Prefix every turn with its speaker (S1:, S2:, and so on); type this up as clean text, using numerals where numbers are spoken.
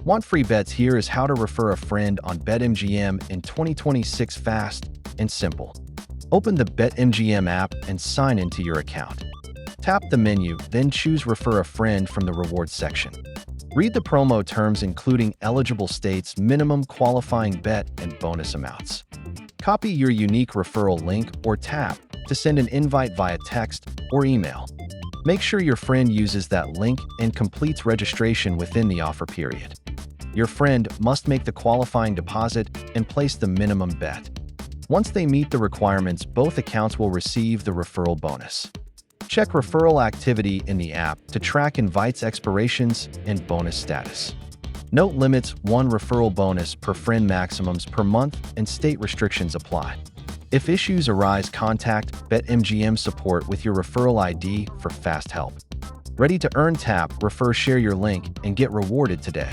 S1: Want free bets? Here is how to refer a friend on Betmgm in 2026 fast and simple. Open the Betmgm app and sign into your account. Tap the menu, then choose Refer a Friend from the Rewards section. Read the promo terms including eligible states, minimum qualifying bet, and bonus amounts. Copy your unique referral link or tap to send an invite via text or email. Make sure your friend uses that link and completes registration within the offer period. Your friend must make the qualifying deposit and place the minimum bet. Once they meet the requirements, both accounts will receive the referral bonus. Check referral activity in the app to track invites, expirations, and bonus status. Note limits: 1 referral bonus per friend, maximums per month, and state restrictions apply. If issues arise, contact Betmgm support with your referral ID for fast help. Ready to earn? Tap Refer, share your link, and get rewarded today.